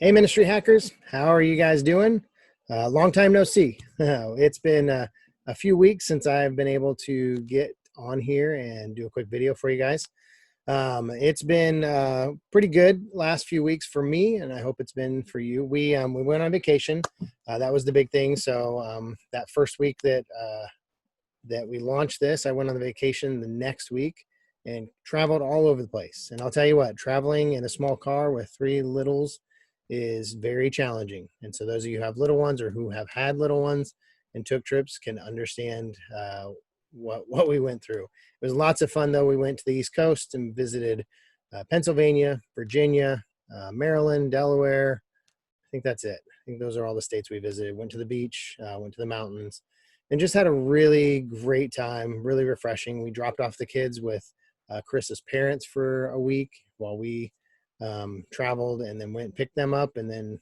Hey, ministry hackers, how are you guys doing? Long time no see. It's been a few weeks since I've been able to get on here and do a quick video for you guys. It's been pretty good last few weeks for me, and I hope it's been for you. We went on vacation. That was the big thing. So that first week that we launched this, I went on the vacation the next week and traveled all over the place. And I'll tell you what, traveling in a small car with three littles is very challenging. And so those of you who have little ones or who have had little ones and took trips can understand what we went through. It was lots of fun, though. We went to the East Coast and visited Pennsylvania, Virginia, Maryland, Delaware. I think that's it. I think those are all the states we visited. Went to the beach, went to the mountains, and just had a really great time, really refreshing. We dropped off the kids with Chris's parents for a week while we traveled, and then went and picked them up, and then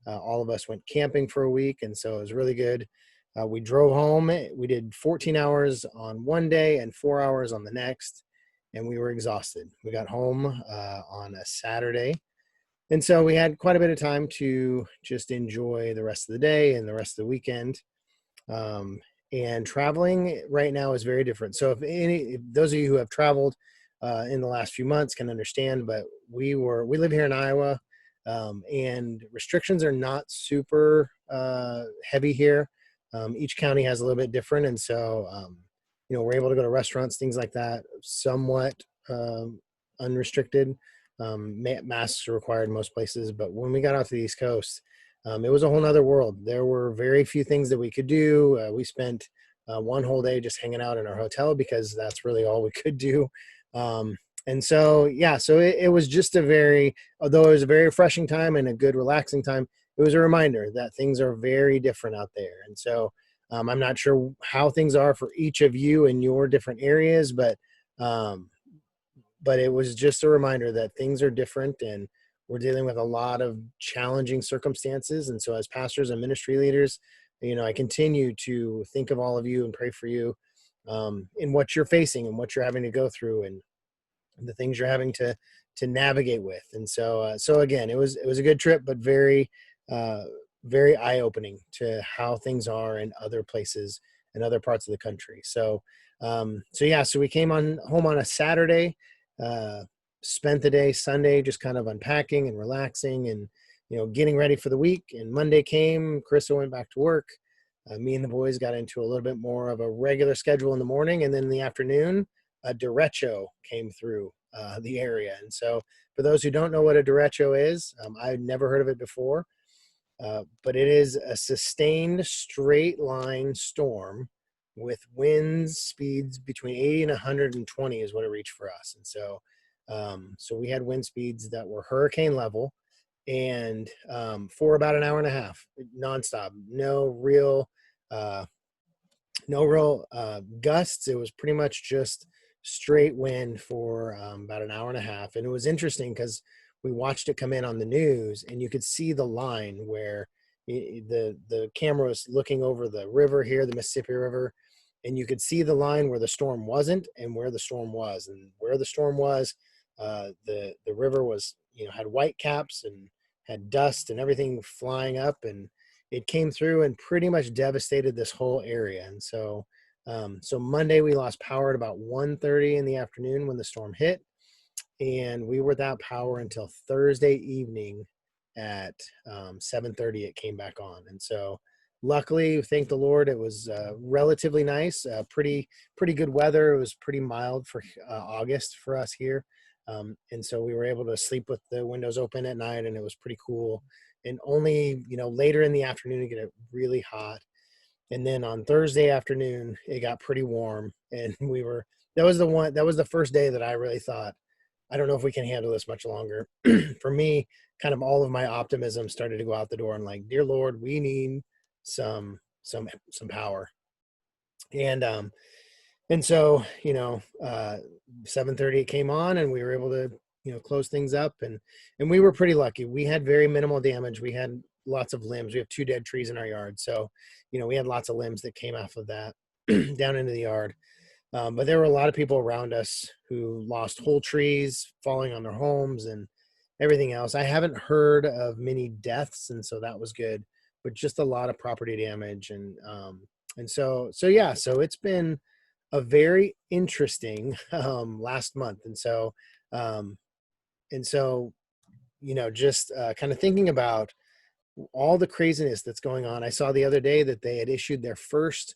all of us went camping for a week, and so it was really good. We drove home. We did 14 hours on one day and 4 hours on the next, and we were exhausted. We got home on a Saturday, and so we had quite a bit of time to just enjoy the rest of the day and the rest of the weekend. And traveling right now is very different. So if those of you who have traveled in the last few months can understand, but we live here in Iowa, and restrictions are not super heavy here. Each county has a little bit different, and so we're able to go to restaurants, things like that, somewhat unrestricted. Masks are required in most places, but when we got out to the East Coast, it was a whole nother world. There were very few things that we could do. We spent one whole day just hanging out in our hotel because that's really all we could do. And so, yeah, so it was just although it was a very refreshing time and a good relaxing time, it was a reminder that things are very different out there. And so I'm not sure how things are for each of you in your different areas, but it was just a reminder that things are different and we're dealing with a lot of challenging circumstances. And so as pastors and ministry leaders, I continue to think of all of you and pray for you in what you're facing and what you're having to go through and the things you're having to navigate with. And so again, it was a good trip, but very eye-opening to how things are in other places and other parts of the country. So we came home on a Saturday, spent the day Sunday just kind of unpacking and relaxing and getting ready for the week. And Monday came, Krista went back to work. Me and the boys got into a little bit more of a regular schedule in the morning, and then in the afternoon, a Derecho came through the area. And so for those who don't know what a Derecho is, I've never heard of it before, but it is a sustained straight line storm with wind speeds between 80 and 120 is what it reached for us. And so we had wind speeds that were hurricane level, and for about an hour and a half, nonstop, no real gusts. It was pretty much just straight wind for about an hour and a half. And it was interesting because we watched it come in on the news, and you could see the line where the camera was looking over the river here, the Mississippi River, and you could see the line where the storm wasn't and where the storm was. And where the storm was, the river was, had white caps and had dust and everything flying up, and it came through and pretty much devastated this whole area. And so Monday we lost power at about 1:30 in the afternoon when the storm hit, and we were without power until Thursday evening at 7:30. It came back on. And so luckily, thank the Lord, it was relatively nice, pretty good weather. It was pretty mild for August for us here. And so we were able to sleep with the windows open at night, and it was pretty cool. And only, later in the afternoon, it got really hot. And then on Thursday afternoon, it got pretty warm, and that was the first day that I really thought, I don't know if we can handle this much longer. For me, kind of all of my optimism started to go out the door, and like, dear Lord, we need some power. And so 7:30 it came on, and we were able to close things up, and we were pretty lucky. We had very minimal damage. We had lots of limbs. We have 2 dead trees in our yard, so we had lots of limbs that came off of that down into the yard. But there were a lot of people around us who lost whole trees falling on their homes, and everything else. I haven't heard of many deaths, and so that was good, but just a lot of property damage. And so yeah, so it's been a very interesting last month. Um, and so, just kind of thinking about all the craziness that's going on. I saw the other day that they had issued their first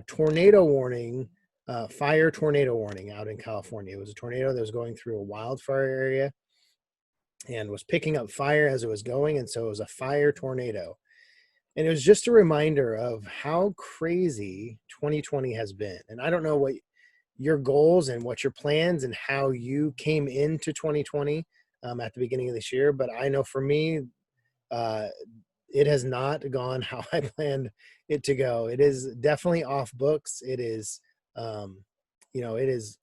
tornado warning, fire tornado warning out in California. It was a tornado that was going through a wildfire area and was picking up fire as it was going. And so it was a fire tornado. And it was just a reminder of how crazy 2020 has been. And I don't know what your goals and what your plans and how you came into 2020 at the beginning of this year. But I know for me, uh, it has not gone how I planned it to go. It is definitely off books. It is, it is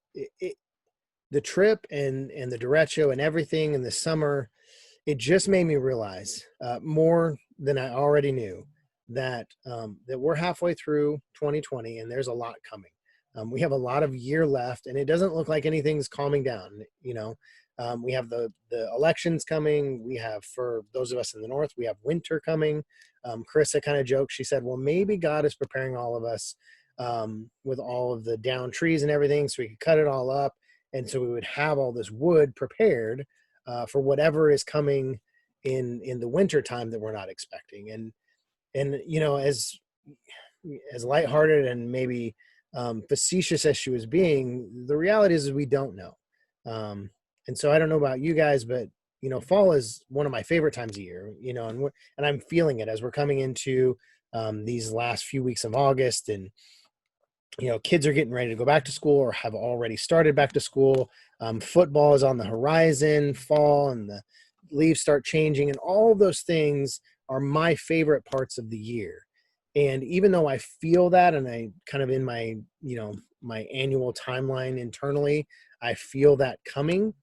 the trip and the Derecho and everything in the summer. It just made me realize more than I already knew that we're halfway through 2020 and there's a lot coming. We have a lot of year left, and it doesn't look like anything's calming down. We have the elections coming. We have, for those of us in the north, we have winter coming. Carissa kind of joked. She said, well, maybe God is preparing all of us with all of the down trees and everything so we could cut it all up. And so we would have all this wood prepared for whatever is coming in the winter time that we're not expecting. And as lighthearted and maybe facetious as she was being, the reality is we don't know. And so I don't know about you guys, but fall is one of my favorite times of year. And I'm feeling it as we're coming into these last few weeks of August, and kids are getting ready to go back to school or have already started back to school. Football is on the horizon, fall, and the leaves start changing, and all of those things are my favorite parts of the year. And even though I feel that, and I kind of in my, my annual timeline internally, I feel that coming.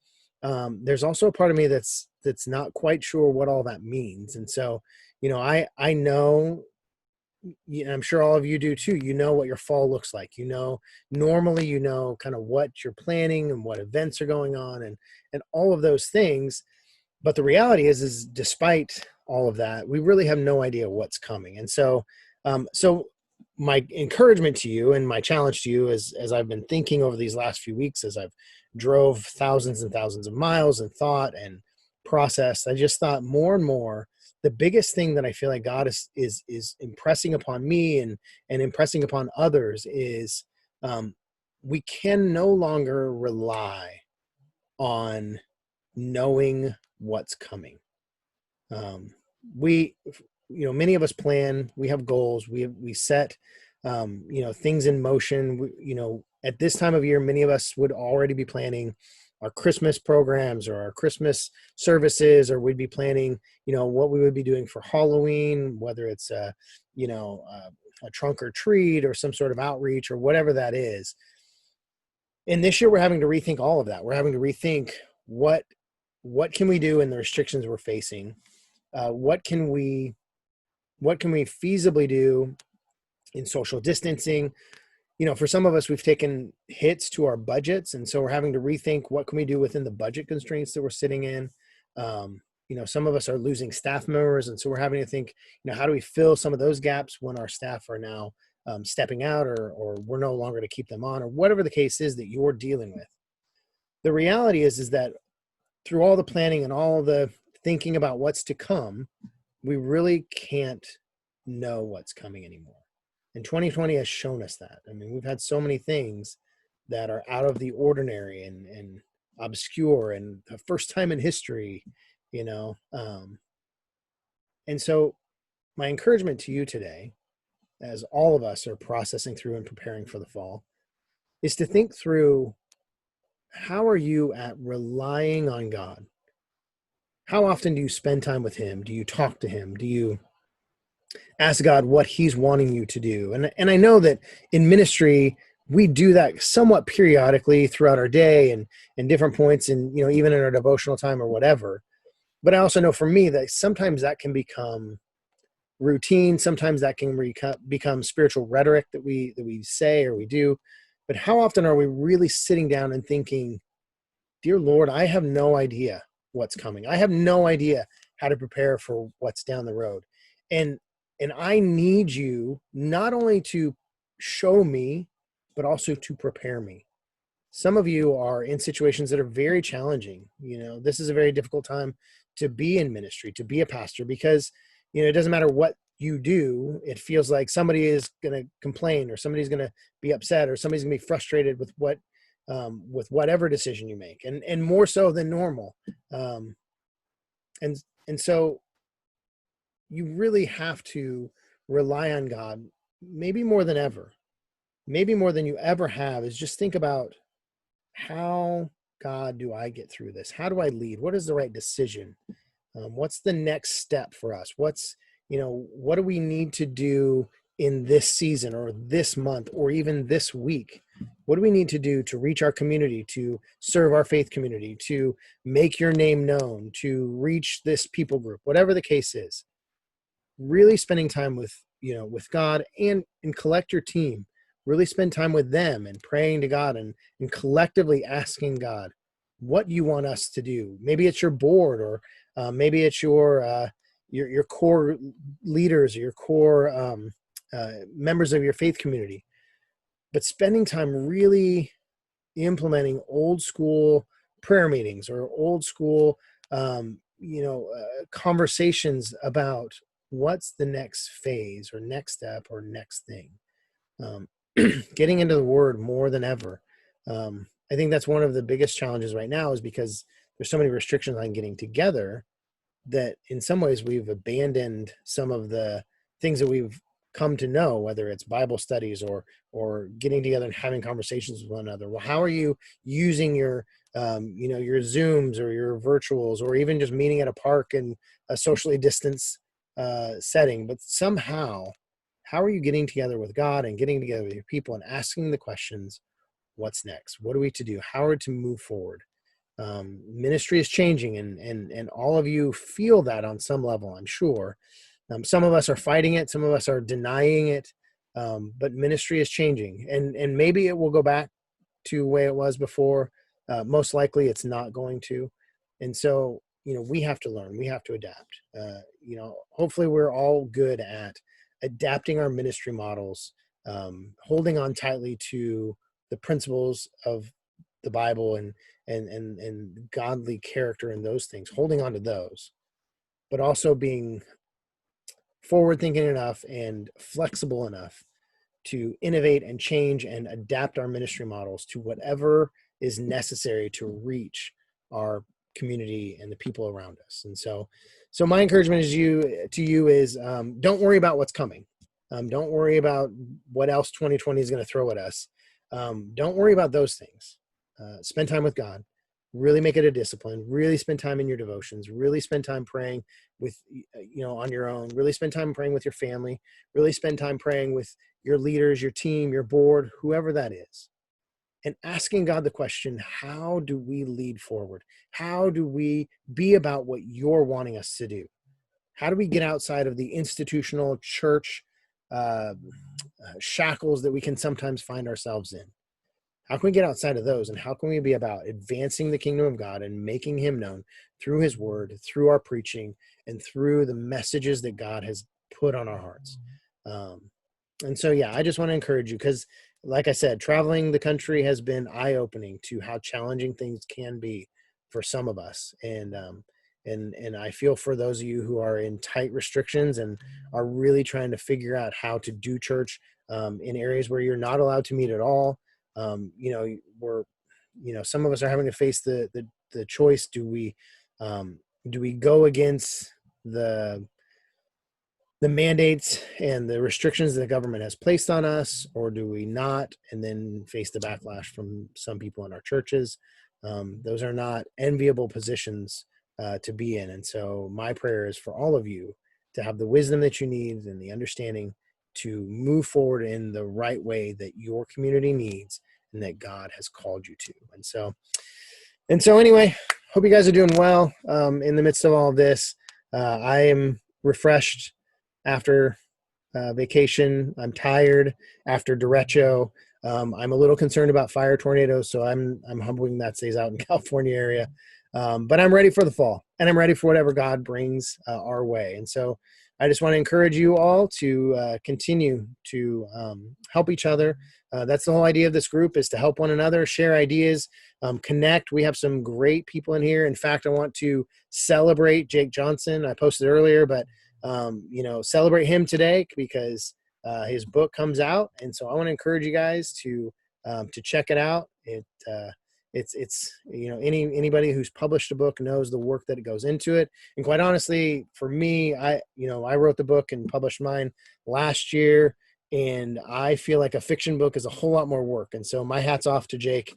There's also a part of me that's not quite sure what all that means. And so, I know, I'm sure all of you do too, what your fall looks like. Normally, kind of what you're planning and what events are going on and all of those things. But the reality is despite all of that, we really have no idea what's coming. And so my encouragement to you and my challenge to you as I've been thinking over these last few weeks, as I've drove thousands and thousands of miles and thought and processed, I just thought more and more, the biggest thing that I feel like God is impressing upon me and impressing upon others is we can no longer rely on knowing what's coming. Many of us plan, we have goals, we set, things in motion. At this time of year, many of us would already be planning our Christmas programs or our Christmas services, or we'd be planning, what we would be doing for Halloween, whether it's a trunk or treat or some sort of outreach or whatever that is. And this year we're having to rethink all of that. We're having to rethink what can we do in the restrictions we're facing? What can we feasibly do in social distancing? For some of us, we've taken hits to our budgets, and so we're having to rethink what can we do within the budget constraints that we're sitting in. Some of us are losing staff members, and so we're having to think, how do we fill some of those gaps when our staff are now stepping out, or we're no longer to keep them on, or whatever the case is that you're dealing with. The reality is that through all the planning and all the thinking about what's to come, we really can't know what's coming anymore. And 2020 has shown us that. I mean, we've had so many things that are out of the ordinary and obscure and the first time in history, And so my encouragement to you today, as all of us are processing through and preparing for the fall, is to think through, how are you at relying on God? How often do you spend time with him? Do you talk to him? Do you ask God what he's wanting you to do? And I know that in ministry, we do that somewhat periodically throughout our day and different points, and even in our devotional time or whatever. But I also know for me that sometimes that can become routine. Sometimes that can become spiritual rhetoric that we say or we do. But how often are we really sitting down and thinking, dear Lord, I have no idea what's coming. I have no idea how to prepare for what's down the road. And I need you not only to show me, but also to prepare me. Some of you are in situations that are very challenging. This is a very difficult time to be in ministry, to be a pastor, because, it doesn't matter what you do. It feels like somebody is going to complain, or somebody's going to be upset, or somebody's going to be frustrated with with whatever decision you make, and more so than normal. Um, and so you really have to rely on God, maybe more than ever, maybe more than you ever have. Is just think about, how, God, do I get through this? How do I lead? What is the right decision? What's the next step for us? What do we need to do in this season, or this month, or even this week? What do we need to do to reach our community, to serve our faith community, to make your name known, to reach this people group, whatever the case is? Really spending time with God, and collect your team. Really spend time with them and praying to God, and collectively asking God what you want us to do. Maybe it's your board, or maybe it's your core leaders, or your core members of your faith community. But spending time really implementing old school prayer meetings, or old school conversations about what's the next phase, or next step, or next thing. um, Getting into the word more than ever. I think that's one of the biggest challenges right now, is because there's so many restrictions on getting together, that in some ways we've abandoned some of the things that we've come to know, whether it's Bible studies, or getting together and having conversations with one another. Well, how are you using your your Zooms, or your virtuals, or even just meeting at a park in a socially distanced setting? But somehow, how are you getting together with God, and getting together with your people, and asking the questions, what's next? What are we to do? How are we to move forward? Ministry is changing, and all of you feel that on some level, I'm sure. Some of us are fighting it, some of us are denying it, but ministry is changing, and maybe it will go back to the way it was before. Most likely it's not going to. And so, we have to learn, we have to adapt. Hopefully we're all good at adapting our ministry models, holding on tightly to the principles of the Bible, and godly character, and those things, holding on to those, but also being forward thinking enough and flexible enough to innovate and change and adapt our ministry models to whatever is necessary to reach our community and the people around us. And so my encouragement to you is, don't worry about what's coming. Don't worry about what else 2020 is going to throw at us. Don't worry about those things. Spend time with God. Really make it a discipline. Really spend time in your devotions. Really spend time praying with, on your own. Really spend time praying with your family. Really spend time praying with your leaders, your team, your board, whoever that is. And asking God the question, how do we lead forward? How do we be about what you're wanting us to do? How do we get outside of the institutional church shackles that we can sometimes find ourselves in? How can we get outside of those, and how can we be about advancing the kingdom of God and making him known through his word, through our preaching, and through the messages that God has put on our hearts? And so, yeah, I just want to encourage you, because like I said, traveling the country has been eye-opening to how challenging things can be for some of us. And I feel for those of you who are in tight restrictions and are really trying to figure out how to do church in areas where you're not allowed to meet at all. Some of us are having to face the choice. Do we go against the mandates and the restrictions that the government has placed on us, or do we not, and then face the backlash from some people in our churches? Those are not enviable positions to be in. And so my prayer is for all of you to have the wisdom that you need and the understanding to move forward in the right way that your community needs and that God has called you to. And so anyway, hope you guys are doing well in the midst of all of this. I am refreshed after vacation. I'm tired after Derecho. I'm a little concerned about fire tornadoes, so I'm hoping that stays out in California area. But I'm ready for the fall, and I'm ready for whatever God brings our way. And so I just want to encourage you all to continue to help each other. That's the whole idea of this group, is to help one another, share ideas, connect. We have some great people in here. In fact, I want to celebrate Jake Johnson. I posted earlier, but celebrate him today because his book comes out. And so I want to encourage you guys to check it out. It's anybody who's published a book knows the work that it goes into it. And quite honestly, for me, I wrote the book and published mine last year, and I feel like a fiction book is a whole lot more work. And so my hat's off to Jake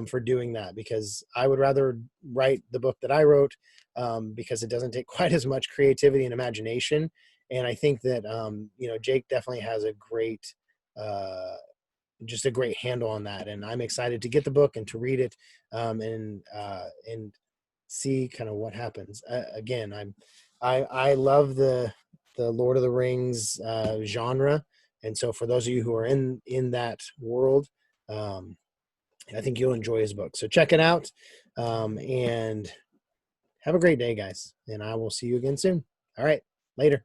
for doing that, because I would rather write the book that I wrote, because it doesn't take quite as much creativity and imagination. And I think that Jake definitely has a great just a great handle on that. And I'm excited to get the book and to read it, and see kind of what happens. Again, I love the Lord of the Rings genre, and so for those of you who are in that world, I think you'll enjoy his book. So check it out, and have a great day, guys. And I will see you again soon. All right, later.